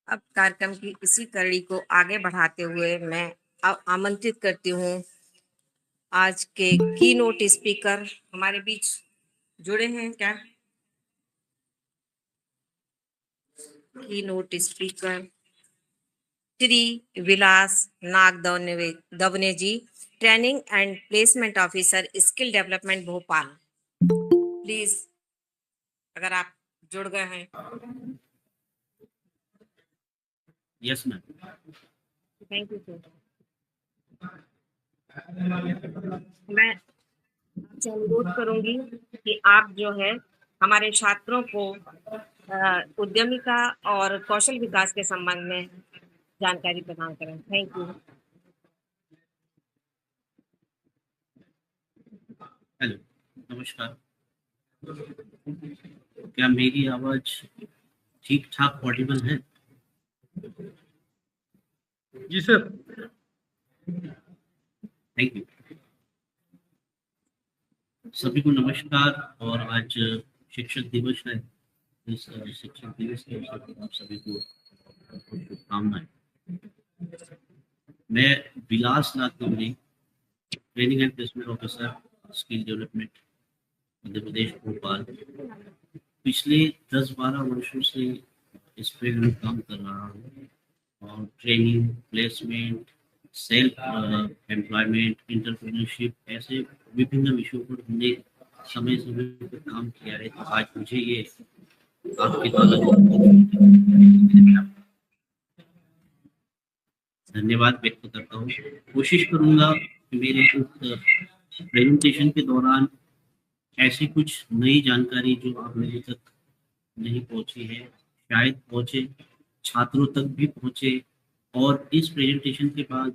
अब कार्यक्रम की इसी कड़ी को आगे बढ़ाते हुए मैं आमंत्रित करती हूँ आज के की नोट स्पीकर हमारे बीच जुड़े हैं क्या? Keynote speaker Shri Vilas Dawane ji, training and placement officer, skill development Bhopal. Please अगर आप जुड़ गए हैं। Yes ma'am. Thank you sir. मैं आपसे अनुरोध करूंगी कि आप जो है हमारे छात्रों को उद्यमिता और कौशल विकास के संबंध में जानकारी प्रदान करें। Thank you. हेलो, नमस्कार। क्या मेरी आवाज ठीक ठाक ऑडिबल है? जी सर। Thank you. सभी को नमस्कार। और आज शिक्षक दिवस है। इस शिक्षक दिवस के अवसर पर आप सभी को शुभकामनाएं। मैं Vilas Dawane, training and placement officer, skill development, Madhya Pradesh Bhopal, पिछले 10-12 वर्षों से इस फील्ड में काम कर रहा हूँ। और training, placement, self employment, entrepreneurship, ऐसे विभिन्न विषयों पर हमने समय समय पर काम किया है। तो आज मुझे ये आपके द्वारा धन्यवाद व्यक्त करता हूँ। कोशिश करूंगा कि मेरे इस प्रेजेंटेशन के दौरान ऐसी कुछ नई जानकारी जो आप मेरे तक नहीं पहुंची है, शायद पहुंचे, छात्रों तक भी पहुंचे। और इस प्रेजेंटेशन के बाद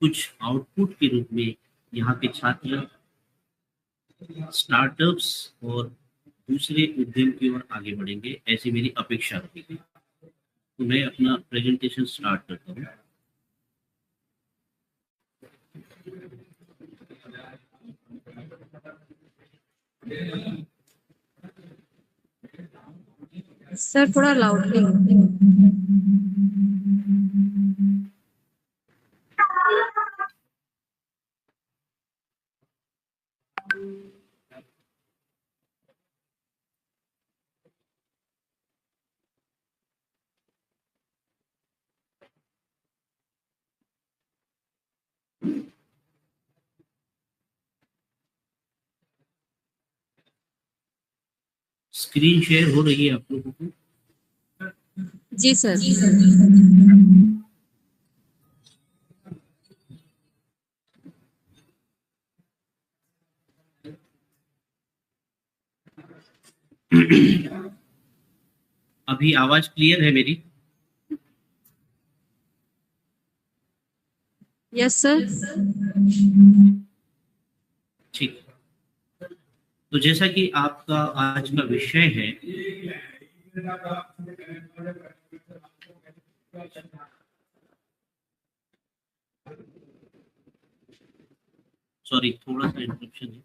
कुछ आउटपुट के रूप में यहाँ के छात्र स्टार्टअप्स और दूसरे उद्यम की ओर आगे बढ़ेंगे, ऐसी मेरी अपेक्षा रहेगी। तो मैं अपना प्रेजेंटेशन स्टार्ट करता हूँ। सर थोड़ा लाउडली। स्क्रीन शेयर हो रही है आप लोगों को? जी सर। अभी आवाज क्लियर है मेरी? Yes sir. ठीक। तो जैसा कि आपका आज का विषय है, सॉरी थोड़ा सा इंटरप्शन है।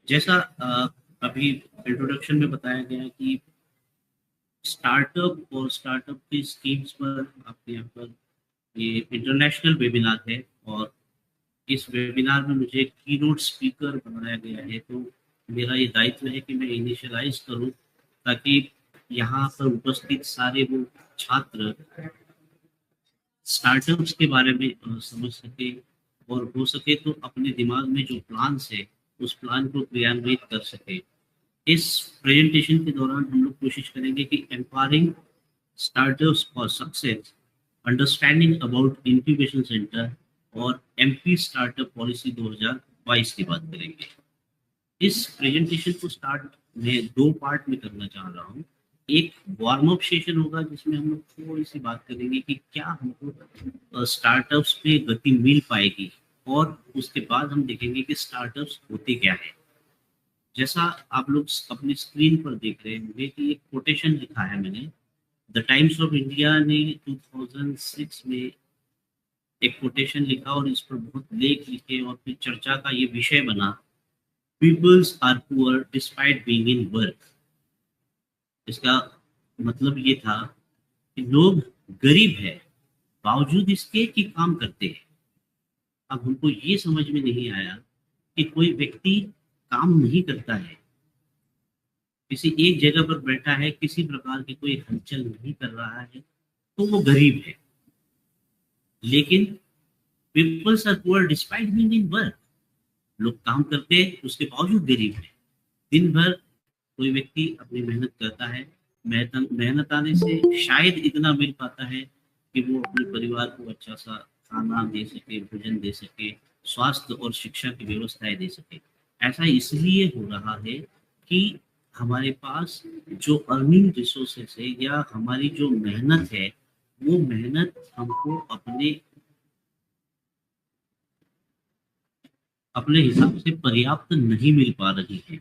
जैसा अभी इंट्रोडक्शन में बताया गया कि स्टार्टअप और स्टार्टअप की स्कीम्स पर आपके यहाँ पर ये इंटरनेशनल वेबिनार है। और इस वेबिनार में मुझे कीनोट स्पीकर बनाया गया है। तो मेरा ये दायित्व है कि मैं इनिशियलाइज करूं ताकि यहाँ पर उपस्थित सारे वो छात्र स्टार्टअप्स के बारे में समझ सके, और हो सके तो अपने दिमाग में जो प्लान्स है उस प्लान को क्रियान्वित कर सके। इस प्रेजेंटेशन के दौरान हम लोग कोशिश करेंगे कि empowering startups for success, understanding about incubation centre और एमपी स्टार्टअप पॉलिसी 2022 की बात करेंगे। इस प्रेजेंटेशन को स्टार्ट में 2 पार्ट में करना चाह रहा हूँ। एक वार्म अप सेशन होगा जिसमें हम लोग थोड़ी सी बात करेंगे कि क्या हमको स्टार्टअप्स पे गति मिल पाएगी, और उसके बाद हम देखेंगे कि स्टार्टअप्स होते क्या है। जैसा आप लोग अपनी स्क्रीन पर देख रहे होंगे कि एक कोटेशन लिखा है मैंने। द टाइम्स ऑफ इंडिया ने 2006 में एक कोटेशन लिखा और इस पर बहुत लेख लिखे और फिर चर्चा का ये विषय बना, peoples are poor despite being in work. इसका मतलब ये था कि लोग गरीब है बावजूद इसके कि काम करते हैं। अब हमको ये समझ में नहीं आया कि कोई व्यक्ति काम नहीं करता है, किसी एक जगह पर बैठा है, किसी प्रकार की कोई हलचल नहीं कर रहा है, तो वो गरीब है। लेकिन peoples are poor despite being in work. लोग काम करते हैं उसके बावजूद गरीब है। दिन भर कोई व्यक्ति अपनी मेहनत करता है, मेहनत आने से शायद इतना मिल पाता है कि वो अपने परिवार को अच्छा सा खाना दे सके, भोजन दे सके, स्वास्थ्य और शिक्षा की व्यवस्थाएं दे सके। ऐसा इसलिए हो रहा है कि हमारे पास जो अर्निंग रिसोर्सेस है या हमारी जो मेहनत है, वो मेहनत हमको अपने अपने हिसाब से पर्याप्त नहीं मिल पा रही है।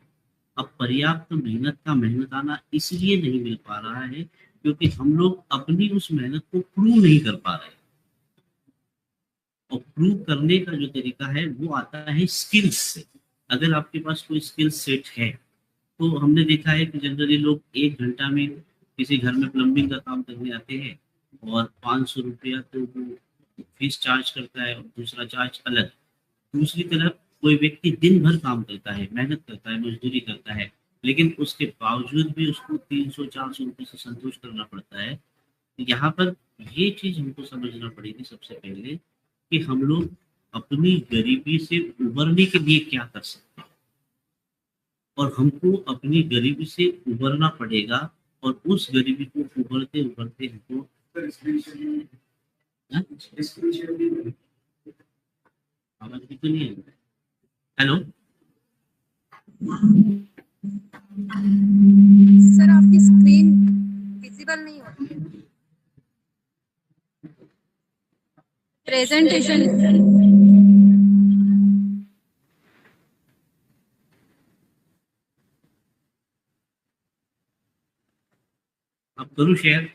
अब पर्याप्त मेहनत का मेहनताना इसलिए नहीं मिल पा रहा है क्योंकि हम लोग अपनी उस मेहनत को प्रूव नहीं कर पा रहे। और प्रूव करने का जो तरीका है वो आता है स्किल्स से। अगर आपके पास कोई स्किल सेट है, तो हमने देखा है कि जनरली लोग 1 घंटा में किसी घर में प्लम्बिंग का काम करने आते हैं और 500 रुपया तो वो फीस चार्ज करता है और दूसरा चार्ज अलग। दूसरी तरफ कोई व्यक्ति दिन भर काम करता है, मेहनत करता है, मजदूरी करता है, लेकिन उसके बावजूद भी उसको 300-400 रुपये से संतोष करना पड़ता है। यहाँ पर ये चीज हमको समझना पड़ेगी सबसे पहले कि हम लोग अपनी गरीबी से उबरने के लिए क्या कर सकते हैं। और हमको अपनी गरीबी से उबरना पड़ेगा और उस गरीबी को उबरते उबरते हमको आवाज भी तो नहीं है। हेलो सर आपकी स्क्रीन विजिबल नहीं हो रही है। प्रेजेंटेशन अब करूँ शेयर?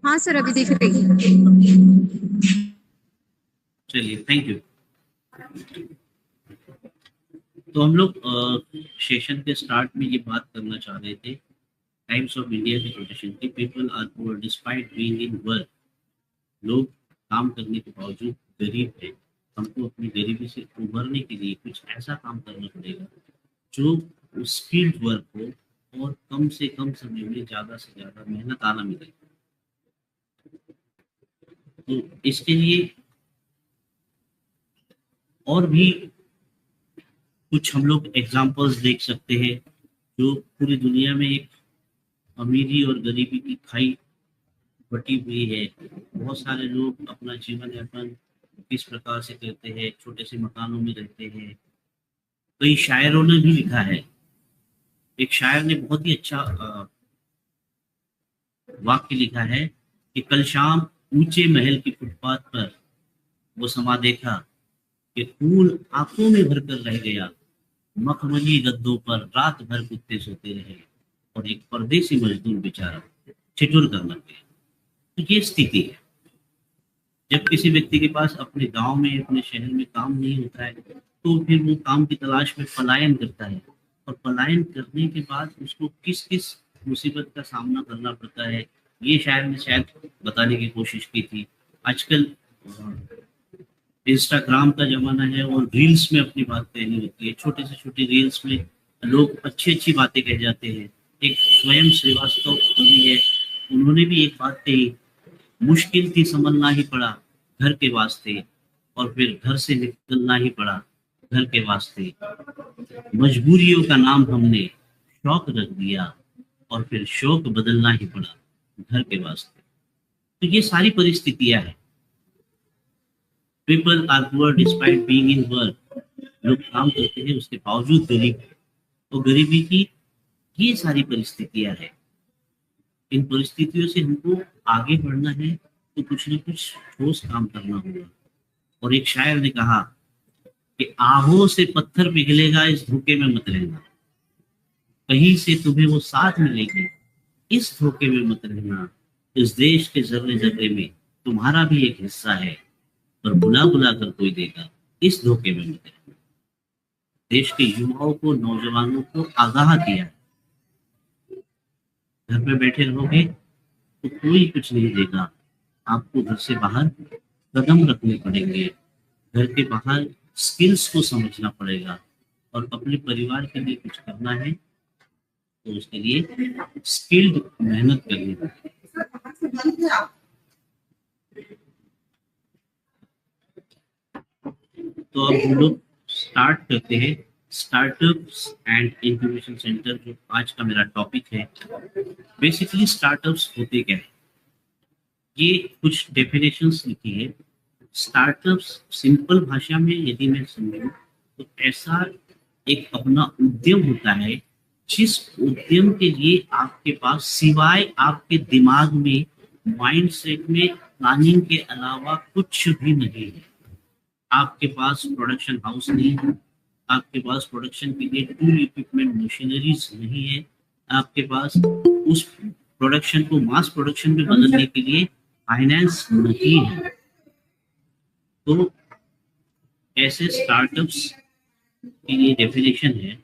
हाँ सर अभी दिख रही है। चलिए, थैंक यू। तो हम लोग सेशन के स्टार्ट में ये बात करना चाह रहे थे टाइम्स ऑफ इंडिया के कोटेशन की। People are poor despite being in work. लोग काम करने के बावजूद गरीब है। हमको अपनी गरीबी से उभरने के लिए कुछ ऐसा काम करना पड़ेगा जो स्किल्ड वर्क हो और कम से कम समय में ज़्यादा से ज़्यादा मेहनत आना मिले। तो इसके लिए और भी कुछ हम लोग एग्जाम्पल्स देख सकते हैं जो पूरी दुनिया में एक अमीरी और गरीबी की खाई बटी हुई है। बहुत सारे लोग अपना जीवन यापन किस प्रकार से करते हैं, छोटे से मकानों में रहते हैं। कई शायरों ने भी लिखा है। एक शायर ने बहुत ही अच्छा वाक्य लिखा है कि कल शाम ऊंचे महल की फुटपाथ पर वो समा देखा कि खून आंखों में भरकर रह गया। मखमली गद्दों पर रात भर कुत्ते सोते रहे और एक परदेसी मजदूर बेचारा ठिठुर कर लग गया। तो ये स्थिति है। जब किसी व्यक्ति के पास अपने गांव में, अपने शहर में काम नहीं होता है, तो फिर वो काम की तलाश में पलायन करता है। और पलायन करने के बाद उसको किस किस मुसीबत का सामना करना पड़ता है, ये शायर ने शायद बताने की कोशिश की थी। आजकल इंस्टाग्राम का जमाना है और रील्स में अपनी बात कहनी होती है। छोटे से छोटे रील्स में लोग अच्छी अच्छी बातें कह जाते हैं। एक स्वयं श्रीवास्तव भी है, उन्होंने भी एक बात कही, मुश्किल थी संभलना ही पड़ा घर के वास्ते, और फिर घर से निकलना ही पड़ा घर के वास्ते। मजबूरियों का नाम हमने शौक रख दिया और फिर शौक बदलना ही पड़ा घर के वास्ते। तो ये सारी परिस्थितियां हैं। People are poor despite being in work. लोग काम करते हैं उसके बावजूद गरीब है। तो गरीबी की ये सारी परिस्थितियां हैं। इन परिस्थितियों से हमको आगे बढ़ना है तो कुछ ना कुछ ठोस काम करना होगा। और एक शायर ने कहा कि आहों से पत्थर पिघलेगा, इस धोखे में मत रहना, कहीं से तुम्हें वो साथ मिलेगी, इस धोखे में मत रहना, इस देश के जर्रे जर्रे में तुम्हारा भी एक हिस्सा है, पर बुला बुला कर कोई देगा, इस धोखे में मत रहना। देश के युवाओं को, नौजवानों को आगाह किया है, घर में बैठे रहोगे तो कोई कुछ नहीं देगा, आपको घर से बाहर कदम रखने पड़ेंगे, घर के बाहर स्किल्स को समझना पड़ेगा, और अपने परिवार के लिए कुछ करना है तो उसके लिए स्किल्ड मेहनत करनी पड़ेगी। तो अब हम लोग स्टार्ट करते हैं स्टार्टअप्स एंड इंक्यूबेशन सेंटर, जो आज का मेरा टॉपिक है। बेसिकली स्टार्टअप्स होते क्या है, ये कुछ डेफिनेशंस लिखी है। स्टार्टअप्स सिंपल भाषा में यदि मैं समझूं तो ऐसा एक अपना उद्यम होता है जिस उद्यम के लिए आपके पास सिवाय आपके दिमाग में, माइंड सेट में प्लानिंग के अलावा कुछ भी नहीं है। आपके पास प्रोडक्शन हाउस नहीं है, आपके पास प्रोडक्शन के लिए टूल इक्विपमेंट मशीनरीज नहीं है, आपके पास उस प्रोडक्शन को मास प्रोडक्शन में बदलने के लिए फाइनेंस नहीं है। तो ऐसे स्टार्टअप्स की ये डेफिनेशन है।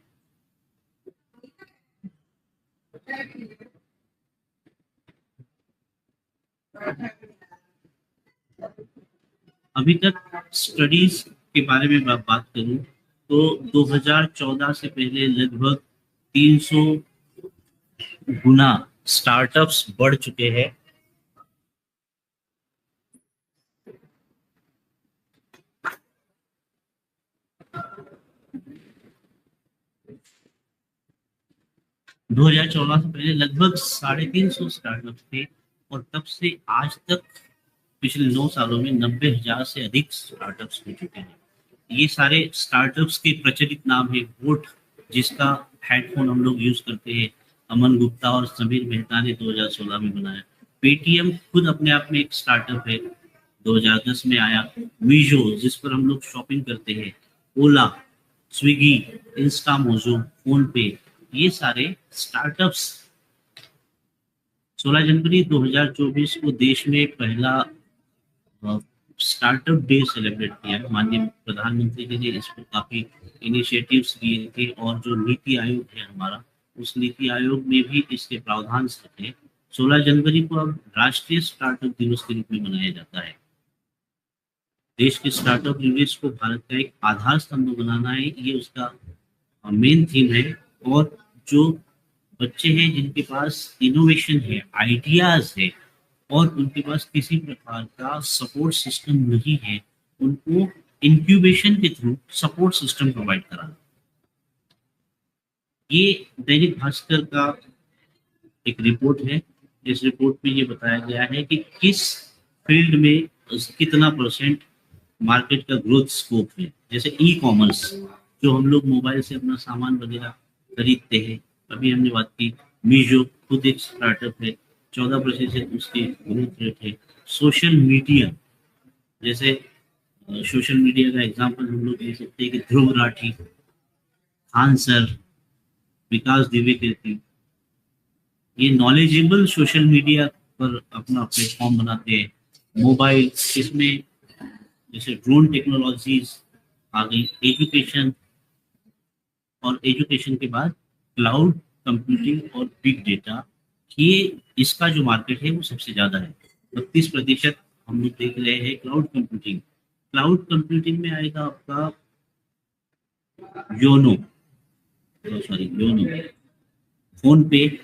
अभी तक स्टडीज के बारे में बात करूं तो 2014 से पहले लगभग 300 गुना स्टार्टअप्स बढ़ चुके हैं। दो हजार 14 से पहले लगभग 350 स्टार्टअप थे, और तब से आज तक पिछले 9 सालों में 90,000 से अधिक स्टार्टअप्स हो चुके हैं। ये सारे स्टार्टअप्स के प्रचलित नाम है। वोट, जिसका हेडफोन हम लोग यूज करते हैं, अमन गुप्ता और समीर मेहता ने 2016 में बनाया। पेटीएम खुद अपने आप में एक स्टार्टअप है, 2010 में आया। मीजो, जिस पर हम लोग शॉपिंग करते हैं, ओला, स्विगी, इंस्टामोजो, फोन पे, ये सारे स्टार्टअप्स। 16 जनवरी 2024 को देश में पहला स्टार्टअप डे सेलिब्रेट किया। माननीय प्रधानमंत्री जी ने इस पर काफी इनिशिएटिव्स लिए थे, और जो नीति आयोग है हमारा, उस नीति आयोग में भी इसके प्रावधान थे। 16 जनवरी को अब राष्ट्रीय स्टार्टअप दिवस के रूप में मनाया जाता है। देश के स्टार्टअप यूनिट्स को भारत का एक आधार स्तंभ बनाना है, ये उसका मेन थीम है। और जो बच्चे हैं जिनके पास इनोवेशन है, आइडियाज है, और उनके पास किसी प्रकार का सपोर्ट सिस्टम नहीं है, उनको इंक्यूबेशन के थ्रू सपोर्ट सिस्टम प्रोवाइड कराना। ये दैनिक भास्कर का एक रिपोर्ट है। इस रिपोर्ट में ये बताया गया है कि किस फील्ड में कितना परसेंट मार्केट का ग्रोथ स्कोप है। जैसे ई कॉमर्स, जो हम लोग मोबाइल से अपना सामान वगैरह खरीदते हैं, अभी हमने बात की। मीजो खुद एक स्टार्टअप है, 14% उसकी ग्रोथ रेट है। सोशल मीडिया, जैसे सोशल मीडिया का एग्जांपल हम लोग ले सकते हैं कि ध्रुव राठी, खान सर, विकास द्विवेदी, ये नॉलेजेबल सोशल मीडिया पर अपना प्लेटफॉर्म बनाते हैं। मोबाइल, इसमें जैसे ड्रोन टेक्नोलॉजीज आ गई। एजुकेशन, और एजुकेशन के बाद क्लाउड कंप्यूटिंग और बिग डेटा, ये इसका जो मार्केट है वो सबसे ज्यादा है। 32% हम लोग देख रहे हैं क्लाउड कंप्यूटिंग। क्लाउड कंप्यूटिंग में आएगा आपका योनो, फोन पे,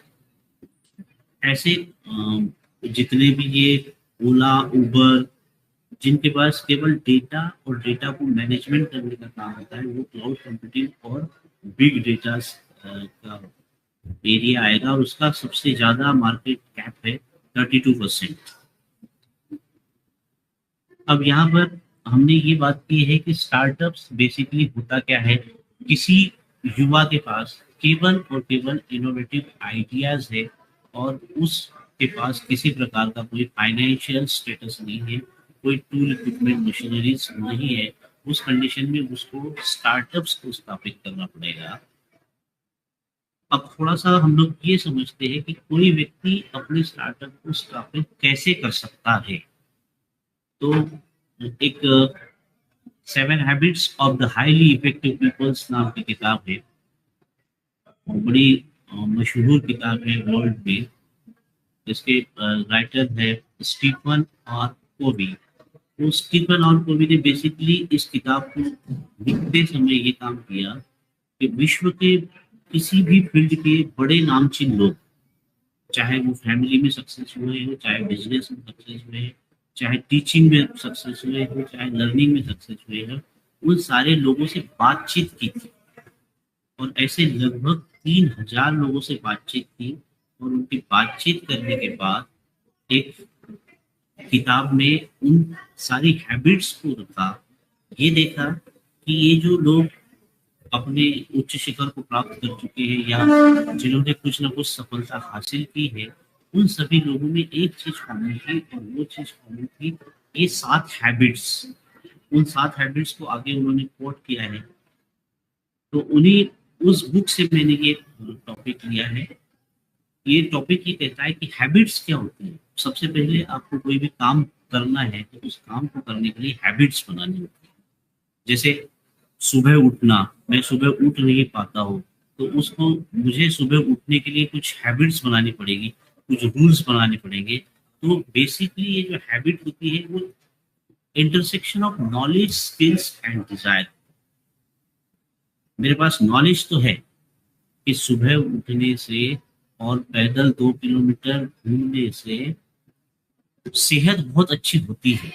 ऐसे जितने भी ये ओला, उबर, जिनके पास केवल डेटा और डेटा को मैनेजमेंट करने का काम होता है, वो क्लाउड कंप्यूटिंग और बिग डेटा का एरिया आएगा, और उसका सबसे ज्यादा मार्केट कैप है 32%। अब यहाँ पर हमने ये बात की है कि स्टार्टअप्स बेसिकली होता क्या है। किसी युवा के पास केवल और केवल इनोवेटिव आइडियाज है, और उसके पास किसी प्रकार का कोई फाइनेंशियल स्टेटस नहीं है, कोई टूल इक्विपमेंट मशीनरीज नहीं है, उस कंडीशन में उसको स्टार्टअप्स को स्थापित करना पड़ेगा। अब थोड़ा सा हम लोग ये समझते हैं कि कोई व्यक्ति अपने स्टार्टअप को स्थापित कैसे कर सकता है। तो एक 7 habits of the highly effective peoples नाम की किताब है, बड़ी मशहूर किताब है वर्ल्ड में। इसके राइटर है स्टीफन और कोवी। तो स्टीफन और कोवी ने बेसिकली इस किताब को लिखते समय ये काम किया कि विश्व के किसी भी फील्ड के बड़े नामचीन लोग, चाहे वो फैमिली में सक्सेस हुए हो, चाहे बिजनेस में सक्सेस हुए, चाहे टीचिंग में सक्सेस हुए हो, चाहे लर्निंग में सक्सेस हुए हो, उन सारे लोगों से बातचीत की थी। और ऐसे लगभग 3000 लोगों से बातचीत की और उनकी बातचीत करने के बाद एक किताब में उन सारी हैबिट्स को रखा। ये देखा कि ये जो लोग अपने उच्च शिखर को प्राप्त कर चुके हैं या जिन्होंने कुछ ना कुछ सफलता हासिल की है, उन सभी लोगों में एक चीज कॉमन थी और वो चीज कॉमन थी ये 7 हैबिट्स। उन 7 हैबिट्स को आगे उन्होंने कोट किया है। तो उन्हीं उस बुक से मैंने ये टॉपिक लिया है। ये टॉपिक ये कहता है कि हैबिट्स क्या होती है। सबसे पहले आपको कोई भी काम करना है तो उस काम को करने के लिए हैबिट्स बनानी होती है। जैसे सुबह उठना, मैं सुबह उठ नहीं पाता हूँ तो उसको मुझे सुबह उठने के लिए कुछ हैबिट्स बनानी पड़ेगी, कुछ रूल्स बनाने पड़ेंगे। तो बेसिकली ये जो हैबिट होती है वो intersection of knowledge, skills and desire. मेरे पास नॉलेज तो है कि सुबह उठने से और पैदल 2 किलोमीटर घूमने से सेहत बहुत अच्छी होती है।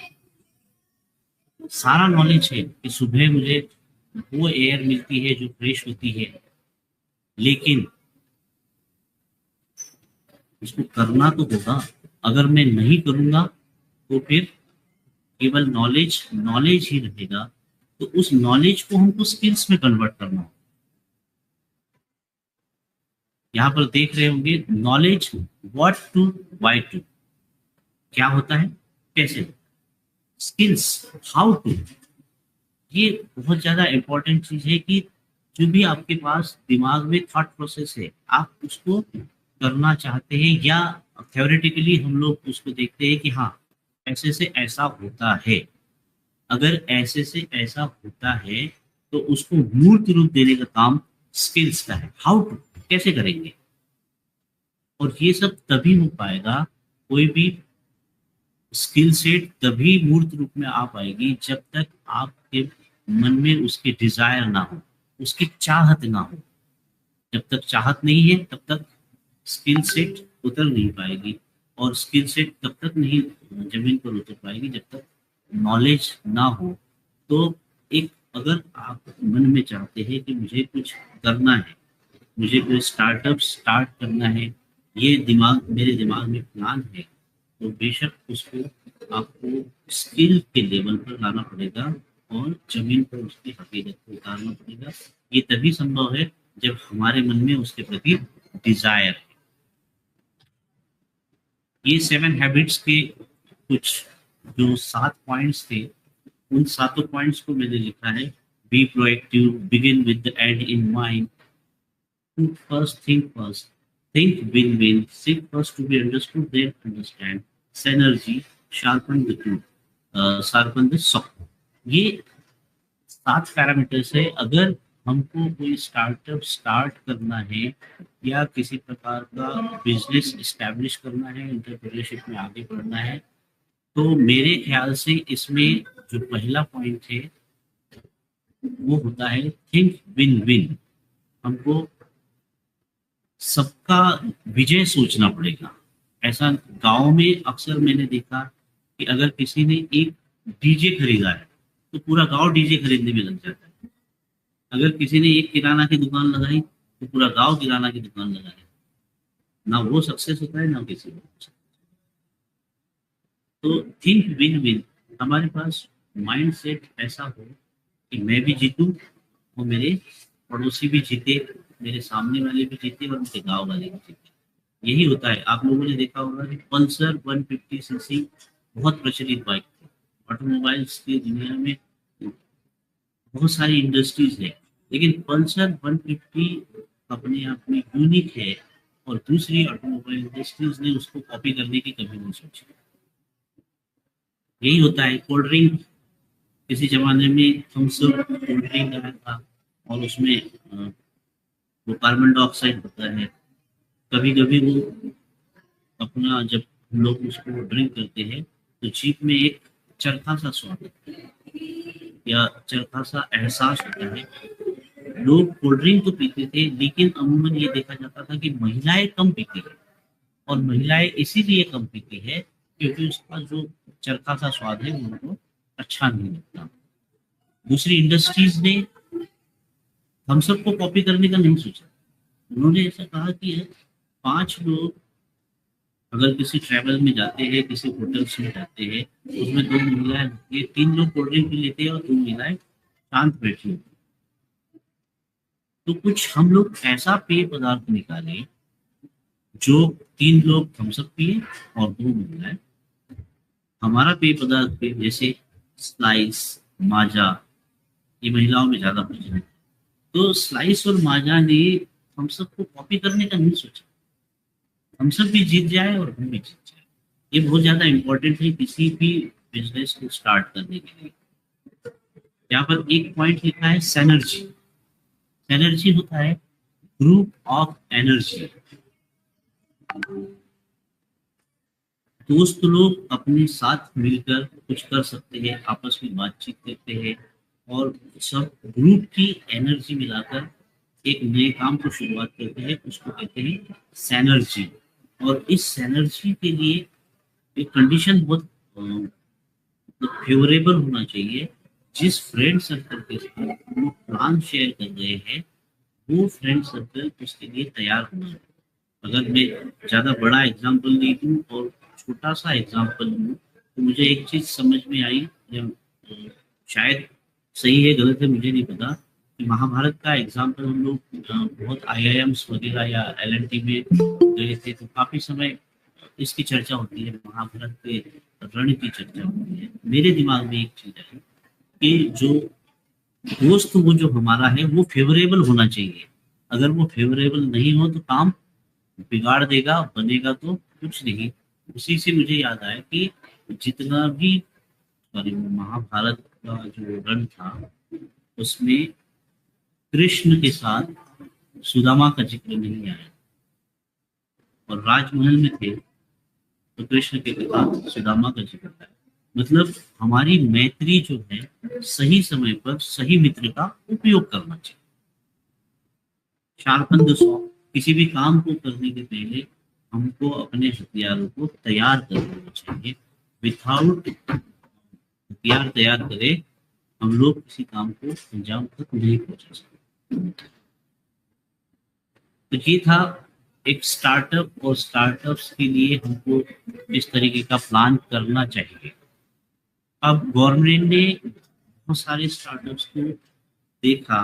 सारा नॉलेज है कि सुबह मुझे वो एयर मिलती है जो फ्रेश होती है, लेकिन उसको करना तो होगा। अगर मैं नहीं करूंगा तो फिर केवल नॉलेज ही रहेगा। तो उस नॉलेज को हमको स्किल्स में कन्वर्ट करना होगा। यहाँ पर देख रहे होंगे knowledge, what to, why to, क्या होता है, कैसे। Skills, how to. ये बहुत ज्यादा इंपॉर्टेंट चीज है कि जो भी आपके पास दिमाग में थॉट प्रोसेस है, आप उसको करना चाहते हैं या थ्योरेटिकली हम लोग उसको देखते हैं कि हाँ ऐसे से ऐसा होता है। अगर ऐसे से ऐसा होता है तो उसको मूर्त रूप देने का काम स्किल्स का है। हाउ टू, कैसे करेंगे। और ये सब तभी हो पाएगा, कोई भी स्किल सेट तभी मूर्त रूप में आ पाएगी जब तक आपके मन में उसके डिजायर ना हो, उसकी चाहत ना हो। जब तक चाहत नहीं है तब तक स्किल सेट उतर नहीं पाएगी, और स्किल सेट तब तक नहीं जमीन पर उतर पाएगी जब तक नॉलेज ना हो। तो एक, अगर आप मन में चाहते हैं कि मुझे कुछ करना है, मुझे कोई स्टार्टअप स्टार्ट करना है, ये मेरे दिमाग में प्लान है, तो बेशक उसको आपको स्किल के लेवल पर लाना पड़ेगा और जमीन पर उसकी हकीकत को उतारना पड़ेगा। ये तभी संभव है जब हमारे मन में उसके प्रति डिजायर है। ये 7 हैबिट्स के कुछ जो 7 पॉइंट्स थे, उन 7 पॉइंट्स को मैंने लिखा है। Be proactive, begin with the and in mind, think win-win, seek first to be understood, then understand, synergy, sharpen the tool, sharpen the saw। ये 7 पैरामीटर्स है। अगर हमको कोई स्टार्टअप स्टार्ट करना है या किसी प्रकार का बिजनेस इस्टेब्लिश करना है, एंटरप्रेन्योरशिप में आगे बढ़ना है, तो मेरे ख्याल से इसमें जो पहला पॉइंट है वो होता है थिंक विन विन। हमको सबका विजय सोचना पड़ेगा। ऐसा गांव में अक्सर मैंने देखा कि अगर किसी ने एक डीजे खरीदा है तो पूरा गांव डीजे खरीदने में लग जाता है। अगर किसी ने एक किराना की दुकान लगाई तो पूरा गांव किराना की दुकान लगाए। ना वो सक्सेस होता है ना किसी को। तो थिंक विन विन, हमारे पास माइंड सेट ऐसा हो कि मैं भी जीतूं और मेरे पड़ोसी भी जीते, मेरे सामने वाले भी जीते और उनके गांव वाले भी जीते। यही होता है। आप लोगों ने देखा होगा कि पल्सर 150 सीसी बहुत प्रचलित बाइक थी। ऑटोमोबाइल्स की दुनिया में बहुत सारी इंडस्ट्रीज है, लेकिन पल्सर 150 अपने आप में यूनिक है और दूसरी ऑटोमोबाइल इंडस्ट्रीज ने उसको कॉपी करने की कभी नहीं सोची। यही होता है कोल्ड ड्रिंक। किसी जमाने में थम्स अप कोल्ड ड्रिंक आया था और उसमें वो कार्बन डाइऑक्साइड होता है। कभी कभी वो अपना जब हम लोग उसको ड्रिंक करते हैं तो जीभ में एक चरखा सा स्वाद आता है या चरखा सा एहसास होता है। लोग कोल्ड ड्रिंक तो पीते थे, लेकिन अमूमन ये देखा जाता था कि महिलाएं कम पीती है, और महिलाएं इसीलिए कम पीती है क्योंकि उसका जो चरखा सा स्वाद है वो उनको अच्छा नहीं लगता। दूसरी इंडस्ट्रीज ने हम सबको कॉपी करने का नहीं सोचा। उन्होंने ऐसा कहा कि 5 लोग अगर किसी ट्रैवल में जाते हैं, किसी होटल्स में जाते हैं, उसमें 2 महिलाएं होती है, 3 लोग कोल्ड ड्रिंक पी लेते हैं और 2 महिलाएं शांत बैठी होती हैं। तो कुछ हम लोग ऐसा पेय पदार्थ निकाले जो 3 लोग थम्स अप पिए और 2 महिलाएं हमारा पेय पदार्थ पे, जैसे स्लाइस, माजा, ये महिलाओं में ज्यादा प्रचलित है। तो स्लाइस और माजा ने हम सबको कॉपी करने का नहीं सोचा। हम सब भी जीत जाए और हम भी जीत जाए, ये बहुत ज्यादा इंपॉर्टेंट है किसी भी बिजनेस को स्टार्ट करने के लिए। यहाँ पर एक पॉइंट लिखा है सैनर्जी। सैनर्जी होता है ग्रुप ऑफ एनर्जी। दोस्त लोग अपने साथ मिलकर कुछ कर सकते हैं, आपस में बातचीत करते हैं और सब ग्रुप की एनर्जी मिलाकर एक नए काम को शुरुआत करते हैं, उसको कहते हैं सैनर्जी। और इस सैनर्जी के लिए एक कंडीशन बहुत फेवरेबल होना चाहिए। जिस फ्रेंड सर्कल के साथ वो प्लान शेयर कर रहे हैं, वो फ्रेंड सर्कल उसके लिए तैयार होना है। अगर मैं ज़्यादा बड़ा एग्जाम्पल नहीं दूँ और छोटा सा एग्जाम्पल दूँ, तो मुझे एक चीज़ समझ में आई, या शायद सही है गलत है मुझे नहीं पता, कि महाभारत का एग्जाम्पल हम लोग बहुत IIMs वगैरह या LNT में गए थे तो काफ़ी समय इसकी चर्चा होती है, महाभारत के रण की चर्चा होती है। मेरे दिमाग में एक चीज़ है कि जो दोस्त वो जो हमारा है वो फेवरेबल होना चाहिए। अगर वो फेवरेबल नहीं हो तो काम बिगाड़ देगा, बनेगा तो कुछ नहीं। उसी से मुझे याद आया कि जितना भी महाभारत का जो रण था उसमें कृष्ण के साथ सुदामा का जिक्र नहीं आया, और राजमहल में थे तो कृष्ण के साथ सुदामा का जिक्र आया। मतलब हमारी मैत्री जो है सही समय पर सही मित्र का उपयोग करना चाहिए। शार्पन द सॉ, किसी भी काम को करने के पहले हमको अपने हथियारों को तैयार कर लेना चाहिए। विथआउट हथियार तैयार करे हम लोग किसी काम को अंजाम तक नहीं पहुंचा सकते। तो ये था एक स्टार्टअप, और स्टार्टअप्स के लिए हमको इस तरीके का प्लान करना चाहिए। अब गवर्नमेंट ने बहुत सारे स्टार्टअप्स को देखा।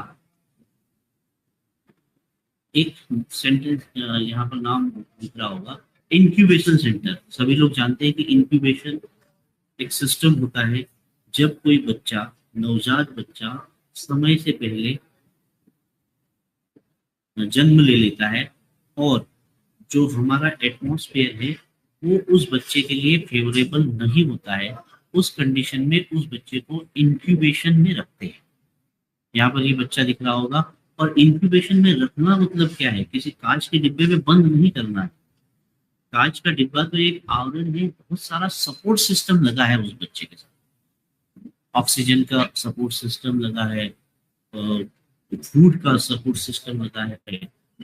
एक सेंटेंस यहाँ पर नाम दिख रहा होगा, इंक्यूबेशन सेंटर। सभी लोग जानते हैं कि इंक्यूबेशन एक सिस्टम होता है जब कोई बच्चा, नवजात बच्चा समय से पहले जन्म ले लेता है और जो हमारा एटमॉस्फेयर है वो उस बच्चे के लिए फेवरेबल नहीं होता है, उस कंडीशन में उस बच्चे को इंक्यूबेशन में रखते हैं। यहाँ पर ये बच्चा दिख रहा होगा। और इंक्यूबेशन में रखना मतलब क्या है, किसी कांच के डिब्बे में बंद नहीं करना है। कांच का डिब्बा तो एक आवरण है, बहुत सारा सपोर्ट सिस्टम लगा है उस बच्चे के साथ। ऑक्सीजन का सपोर्ट सिस्टम लगा है, फूड का सपोर्ट सिस्टम लगा है।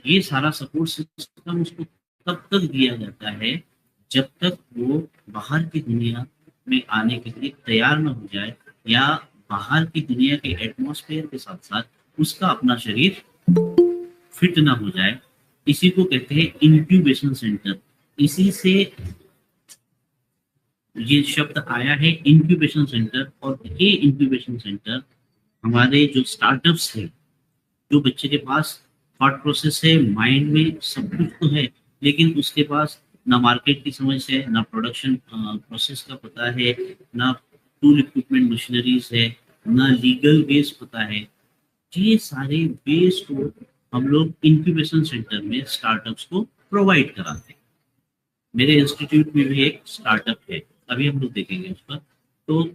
ये सारा सपोर्ट सिस्टम उसको तब तक दिया जाता है जब तक वो बाहर की दुनिया में आने के लिए तैयार न हो जाए, या बाहर की दुनिया के एटमॉस्फेयर के साथ साथ उसका अपना शरीर फिट ना हो जाए। इसी को कहते हैं इंक्यूबेशन सेंटर। इसी से ये शब्द आया है इंक्यूबेशन सेंटर। और ये इंक्यूबेशन सेंटर हमारे जो स्टार्टअप्स है, जो बच्चे के पास थॉट प्रोसेस है, माइंड में सब कुछ तो है, लेकिन उसके पास ना मार्केट की समझ है, ना प्रोडक्शन प्रोसेस का पता है, ना टूल इक्विपमेंट मशीनरीज है, ना लीगल बेस पता है। ये सारे बेस को हम लोग इंक्यूबेशन सेंटर में स्टार्टअप्स को प्रोवाइड कराते हैं। मेरे इंस्टीट्यूट में भी एक स्टार्टअप है, अभी हम लोग देखेंगे उस पर। तो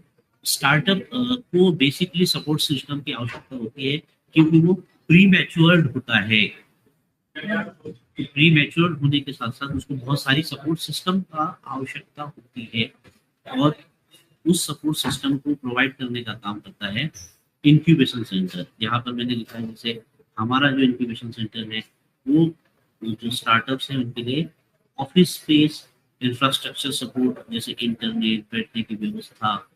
स्टार्टअप को बेसिकली सपोर्ट सिस्टम की आवश्यकता होती है, क्योंकि वो प्री मैच्योर्ड होता है। प्री मैच्योर्ड होने के साथ साथ उसको बहुत सारी सपोर्ट सिस्टम का आवश्यकता होती है, और उस सपोर्ट सिस्टम को प्रोवाइड करने का काम करता है इंक्यूबेशन सेंटर। यहाँ पर मैंने लिखा है, जैसे हमारा जो इंक्यूबेशन सेंटर है वो जो स्टार्टअप्स हैं उनके लिए ऑफिस स्पेस, इंफ्रास्ट्रक्चर सपोर्ट जैसे इंटरनेट, बैठने की व्यवस्था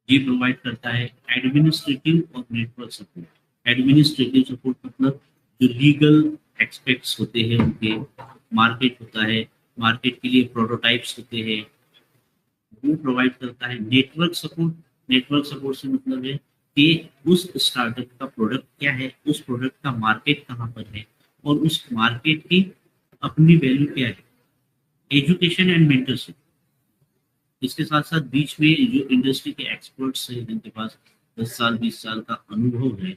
ये प्रोवाइड करता है। एडमिनिस्ट्रेटिव और नेटवर्क सपोर्ट। एडमिनिस्ट्रेटिव सपोर्ट मतलब जो लीगल एक्सपेक्ट्स होते हैं उनके, मार्केट होता है, मार्केट के लिए प्रोटोटाइप्स होते हैं, वो प्रोवाइड करता है। नेटवर्क सपोर्ट, नेटवर्क सपोर्ट से मतलब है कि उस स्टार्टअप का प्रोडक्ट क्या है, उस प्रोडक्ट का मार्केट कहाँ पर है, और उस मार्केट की अपनी वैल्यू क्या है। एजुकेशन एंड मेंटरशिप, इसके साथ साथ बीच में जो इंडस्ट्री के एक्सपर्ट्स हैं जिनके पास 10 साल 20 साल का अनुभव है,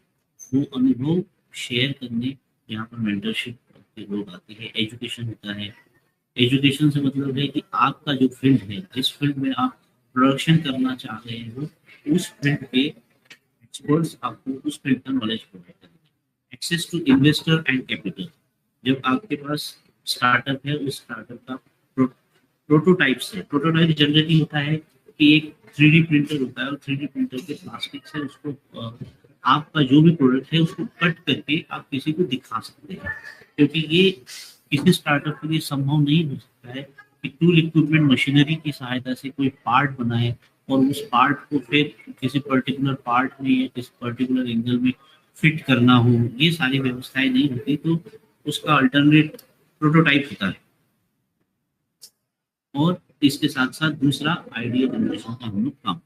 वो अनुभव शेयर करने यहाँ पर मेंटरशिप के लोग आते हैं। एजुकेशन होता है। एजुकेशन से मतलब है कि आपका जो फील्ड है, जिस फील्ड में आप प्रोडक्शन करना चाह रहे हैं, वो उस फील्ड के एक्सपर्ट्स आपको उस फील्ड का नॉलेज प्रोवाइड करेंगे। Access to investor and capital, जब आपके पास स्टार्टअप है, उस स्टार्टअप का प्रोटोटाइप्स है। प्रोटोटाइप जनरली होता है कि एक 3D प्रिंटर होता है, और 3D प्रिंटर के प्लास्टिक से उसको आपका जो भी प्रोडक्ट है उसको कट करके आप किसी को दिखा सकते हैं। क्योंकि ये किसी स्टार्टअप के लिए संभव नहीं हो सकता है कि टूल इक्विपमेंट मशीनरी की सहायता से कोई पार्ट बनाए और उस पार्ट को फिर किसी पर्टिकुलर पार्ट में या किसी पर्टिकुलर एंगल में फिट करना हो। ये सारी व्यवस्थाएं नहीं होती, तो उसका अल्टरनेट प्रोटोटाइप होता है। और इसके साथ साथ दूसरा आइडिया जनरेशन का हम लोग काम।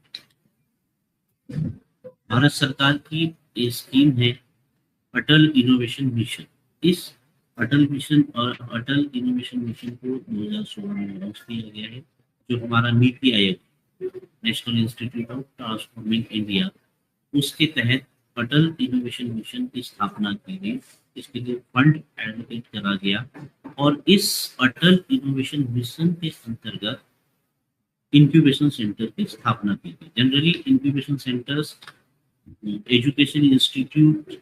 भारत सरकार की ये स्कीम है अटल इनोवेशन मिशन। इस अटल मिशन और अटल इनोवेशन मिशन को 2016 में लॉन्च किया गया है, जो हमारा NITI Aayog, national institute of transforming India, उसके तहत अटल इनोवेशन मिशन की स्थापना की गई। इसके लिए फंड एलोकेट करा गया, और इस अटल इनोवेशन मिशन के अंतर्गत इंक्यूबेशन सेंटर की स्थापना की गई। Generally incubation centres education institute,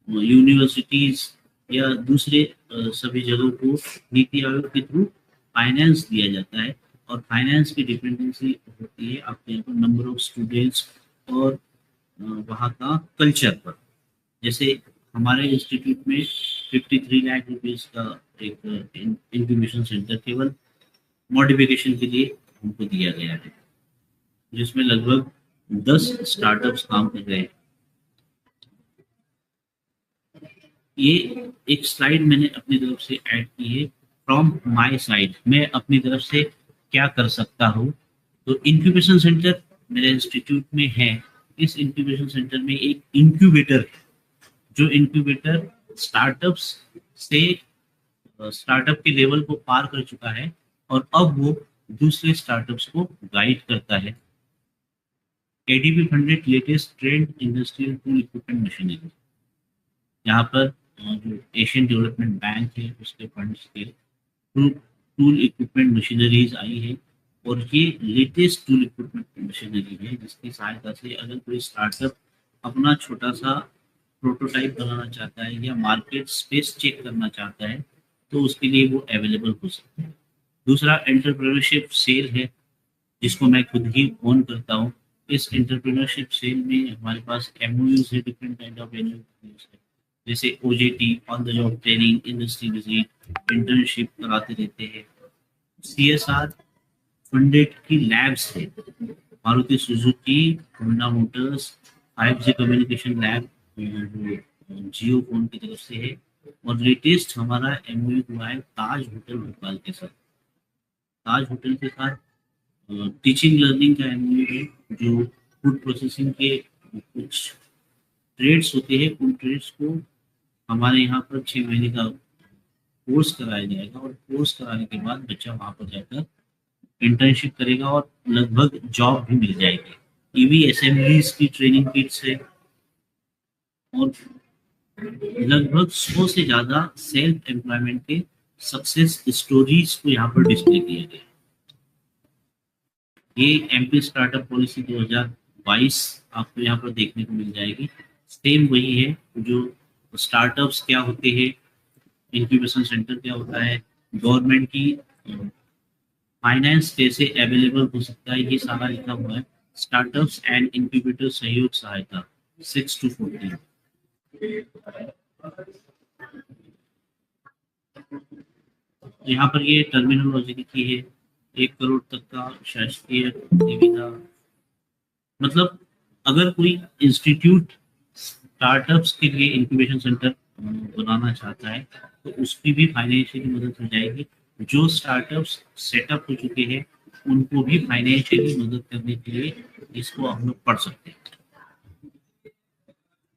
universities या दूसरे सभी जगहों को नीति आयोग के थ्रू फाइनेंस दिया जाता है, और फाइनेंस की डिपेंडेंसी होती है आपके यहाँ पर नंबर ऑफ स्टूडेंट्स और वहाँ का कल्चर पर। जैसे हमारे इंस्टीट्यूट में 53 लाख रुपीस का एक इंक्यूबेशन सेंटर केवल मॉडिफिकेशन के लिए हमको दिया गया है, जिसमें लगभग 10 स्टार्टअप्स काम कर रहे हैं। ये एक स्लाइड मैंने अपनी तरफ से ऐड की है, फ्रॉम माय साइड, मैं अपनी तरफ से क्या कर सकता हूँ। तो इंक्यूबेशन सेंटर मेरे इंस्टीट्यूट में है। इस इंक्यूबेशन सेंटर में एक इंक्यूबेटर है, जो इंक्यूबेटर स्टार्टअप्स से स्टार्टअप के लेवल को पार कर चुका है, और अब वो दूसरे स्टार्टअप्स को गाइड करता है। ADB funded latest trend industrial tool equipment machinery, यहाँ पर जो एशियन डेवलपमेंट बैंक है उसके फंड्स के थ्रू टूल इक्विपमेंट मशीनरीज आई है, और ये लेटेस्ट टूल इक्विपमेंट मशीनरी है जिसकी सहायता से अगर कोई स्टार्टअप अपना छोटा सा प्रोटोटाइप बनाना चाहता है या मार्केट स्पेस चेक करना चाहता है, तो उसके लिए वो अवेलेबल हो सकता है। दूसरा एंटरप्रेन्योरशिप सेल है, जिसको मैं खुद ही ओन करता हूँ। इस एंटरप्रेन्योरशिप सेल में हमारे पास एमओयूज है, डिफरेंट काइंड ऑफ एमओयूज है, जैसे OJT, on the job training, industry visit, internship कराते रहते हैं। सीएसआर फंडेड की लैब्स है, Maruti Suzuki, Honda Motors, 5G communication lab Jio phone की तरफ से है, और लेटेस्ट हमारा एमओयू हुआ है ताज होटल भोपाल के साथ। ताज होटल के साथ टीचिंग लर्निंग का एमओयू है, जो फूड प्रोसेसिंग के कुछ ट्रेड्स होते हैं, उन ट्रेड्स को हमारे यहाँ पर 6 महीने का कोर्स कराया जाएगा, और कोर्स कराने के बाद बच्चा वहाँ पर जाकर इंटर्नशिप करेगा और लगभग जॉब भी मिल जाएगी। ईवी असेंबलीज की ट्रेनिंग किट्स है और लगभग 100 से ज्यादा सेल्फ एम्प्लॉयमेंट के सक्सेस स्टोरीज को यहाँ पर डिस्प्ले किया गया। ये एमपी स्टार्टअप पॉलिसी 2022 आपको यहाँ पर देखने को मिल जाएगी। सेम वही है, जो स्टार्टअप्स क्या होते हैं, इंक्यूबेशन सेंटर क्या होता है, गवर्नमेंट की फाइनेंस कैसे अवेलेबल हो सकता है, ये सारा लिखा हुआ है। स्टार्टअप्स एंड इंक्यूबेटर सहयोग सहायता 6 to 14। यहाँ पर ये टर्मिनोलॉजी लिखी है, 1 करोड़ तक का शासकीय निविदा। मतलब अगर कोई इंस्टीट्यूट स्टार्टअप्स के लिए इंक्यूबेशन सेंटर बनाना चाहता है तो उसकी भी फाइनेंशियली मदद हो जाएगी। जो स्टार्टअप्स सेटअप हो चुके हैं उनको भी फाइनेंशियली मदद करने के लिए इसको हम लोग पढ़ सकते हैं।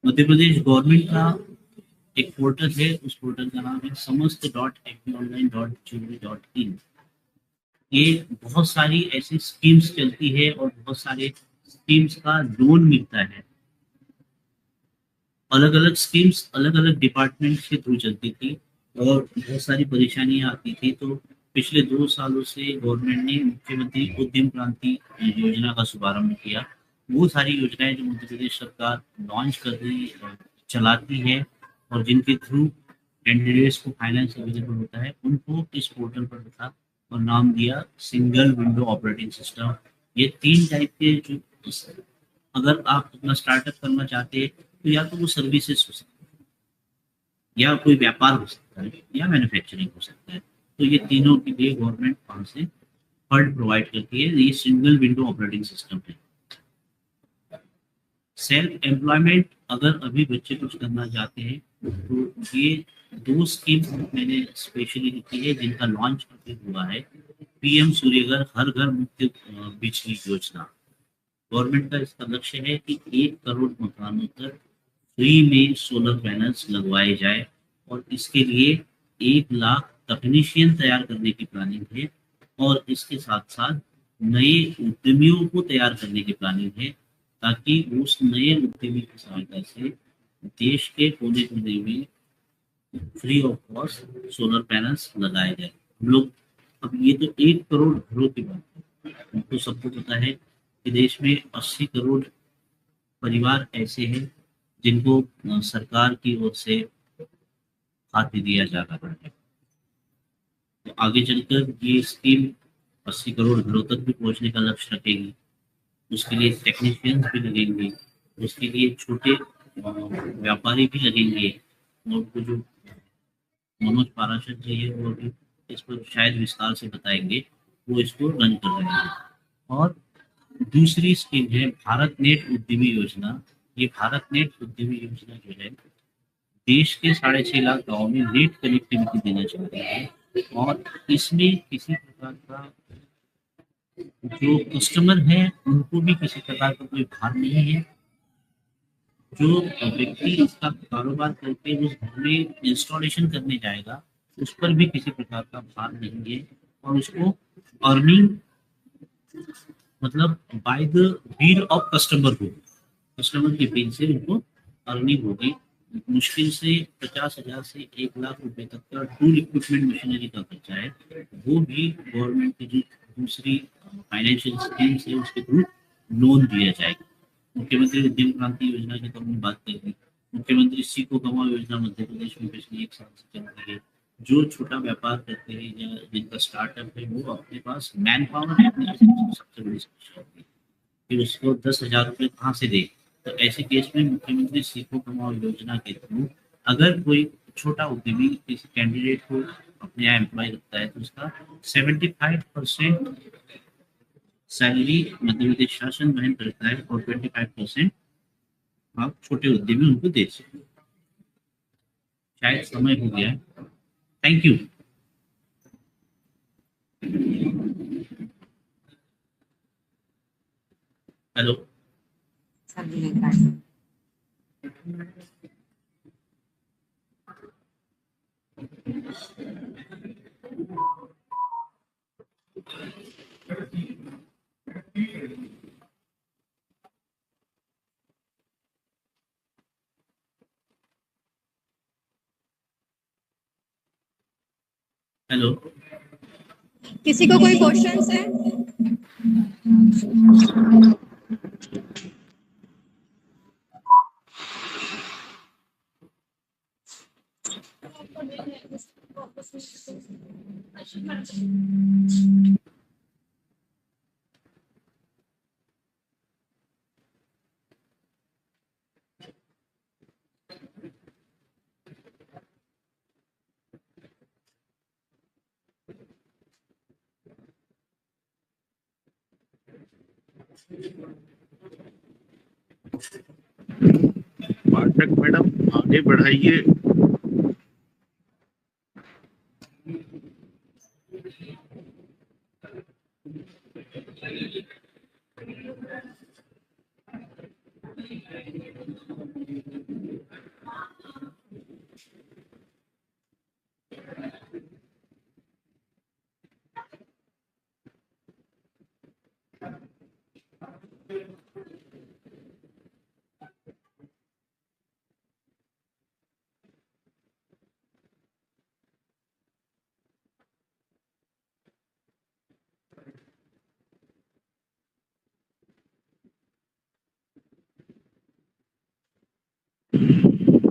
मध्य प्रदेश गवर्नमेंट का एक पोर्टल है, उस पोर्टल का नाम है samast.mponline.gov.in। ये बहुत सारी ऐसी स्कीम्स चलती है और बहुत सारे स्कीम्स का लोन मिलता है। अलग अलग स्कीम्स अलग अलग डिपार्टमेंट के थ्रू चलती थी और बहुत सारी परेशानियां आती थी। तो पिछले 2 सालों से गवर्नमेंट ने मुख्यमंत्री उद्यम क्रांति योजना का शुभारंभ किया। वो सारी योजनाएं जो मध्य प्रदेश सरकार लॉन्च कर रही चलाती है और जिनके थ्रू कैंडिडेट्स को फाइनेंस अवेलेबल होता है, उनको इस पोर्टल पर रखा और नाम दिया सिंगल विंडो ऑपरेटिंग सिस्टम। ये 3 टाइप के जो, अगर आप अपना स्टार्टअप करना चाहते हैं तो या तो वो सर्विसेज हो सकता है, या कोई व्यापार हो सकता है, या मैन्युफैक्चरिंग हो सकता है। तो ये तीनों के लिए गवर्नमेंट वहां से फंड प्रोवाइड करती है। ये सिंगल विंडो ऑपरेटिंग सिस्टम है। सेल्फ एम्प्लॉयमेंट, अगर अभी बच्चे कुछ करना चाहते हैं तो ये 2 स्कीम मैंने स्पेशली लिखी है जिनका लॉन्च अभी हुआ है। पीएम सूर्यघर हर घर मुफ्त बिजली योजना। गवर्नमेंट का इसका लक्ष्य है कि 1 करोड़ मकानों तक फ्री में सोलर पैनल्स लगवाए जाए और इसके लिए 1 लाख टेक्नीशियन तैयार करने की प्लानिंग है और इसके साथ साथ नए उद्यमियों को तैयार करने की प्लानिंग है, ताकि उस नए उद्यमी की सहायता से देश के कोने कोने में free of cost solar panels लगाए जाए। हम लोग, अब ये तो 1 करोड़ घरों की बात है, हमको सबको पता है कि देश में 80 करोड़ परिवार ऐसे हैं जिनको सरकार की ओर से खाद्य दिया जा रहा है। तो आगे चलकर ये स्कीम 80 करोड़ घरों तक भी पहुंचने का लक्ष्य रखेगी। उसके लिए टेक्नीशियंस भी लगेंगे, उसके लिए छोटे व्यापारी भी लगेंगे और वो जो मनोज पाराशर जी है वो भी इस पर शायद विस्तार से बताएंगे, वो इसको रन कर रहे हैं। और दूसरी स्कीम है भारत नेट उद्यमी योजना। ये भारत नेट उद्यमी योजना जो है देश के 6.5 लाख गाँव में नेट कनेक्टिविटी देना चाहती है और इसमें किसी प्रकार का जो कस्टमर है उनको भी किसी प्रकार का कोई भार नहीं है। जो व्यक्ति इसका कारोबार करके उस घर में इंस्टॉलेशन करने जाएगा उस पर भी किसी प्रकार का भार नहीं है और उसको अर्निंग, मतलब by the bill of customer हो, कस्टमर के बिल से उनको अर्निंग होगी। मुश्किल से 50,000 से 1 लाख रुपए तक का टूल इक्विपमेंट मशीनरी का खर्चा है, वो भी गवर्नमेंट की जो दूसरी फाइनेंशियल स्कीम्स है उसके थ्रू लोन दिया जाएगा। मुख्यमंत्री उद्यम क्रांति योजना की तो हमने बात कर दी। मुख्यमंत्री सीखो कमाओ योजना मध्य प्रदेश में पिछले 1 साल से चल रही है। जो छोटा व्यापार करते हैं या जिनका स्टार्टअप है वो अपने पास मैन पावर है, अपने सबसे बड़ी समस्या होती है कि उसको 10,000 रुपये कहाँ से दे। तो ऐसे केस में मुख्यमंत्री सीखो कमाओ योजना के थ्रू अगर कोई छोटा उद्यमी किसी कैंडिडेट को अपने यहाँ एम्प्लॉय रखता है तो उसका 75% सैलरी मध्य प्रदेश शासन वहन करता है और 25% आप छोटे उद्यमी उनको दे सकते। शायद समय हो गया है। Thank you. हेलो। हेलो, किसी को कोई क्वेश्चंस है? पाठक मैडम आगे बढ़ाइए।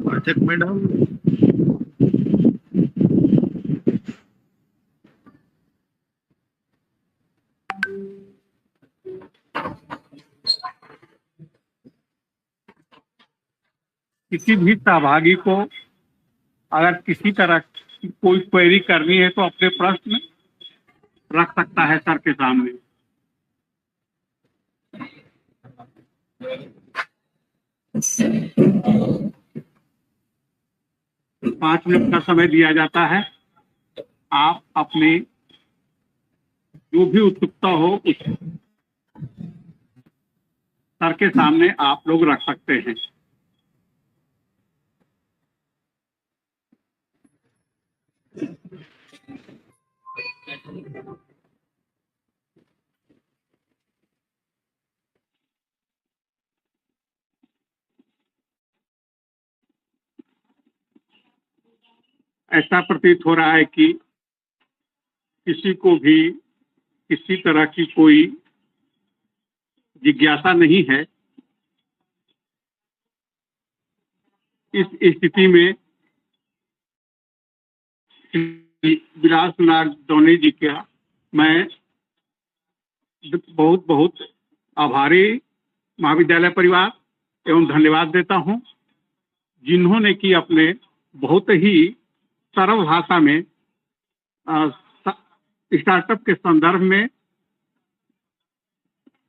पाठक मैडम, किसी भी सहभागी को अगर किसी तरह की कोई क्वेरी करनी है तो अपने प्रश्न रख सकता है सर के सामने। तो 5 मिनट का समय दिया जाता है। आप अपने जो भी उत्सुकता हो उस सर के सामने आप लोग रख सकते हैं। ऐसा प्रतीत हो रहा है कि किसी को भी किसी तरह की कोई जिज्ञासा नहीं है। इस स्थिति में विलास नाग डोनी जी का मैं बहुत बहुत आभारी महाविद्यालय परिवार एवं धन्यवाद देता हूं, जिन्होंने कि अपने बहुत ही सरल भाषा में स्टार्टअप के संदर्भ में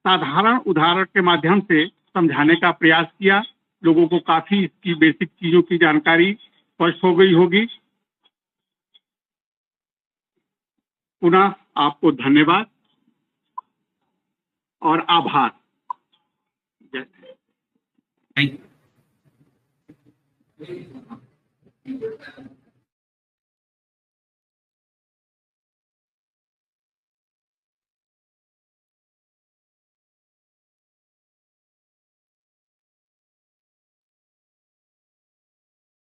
साधारण उदाहरण के माध्यम से समझाने का प्रयास किया। लोगों को काफी इसकी बेसिक चीजों की जानकारी स्पष्ट हो गई होगी। पुनः आपको धन्यवाद और आभार। Thank you.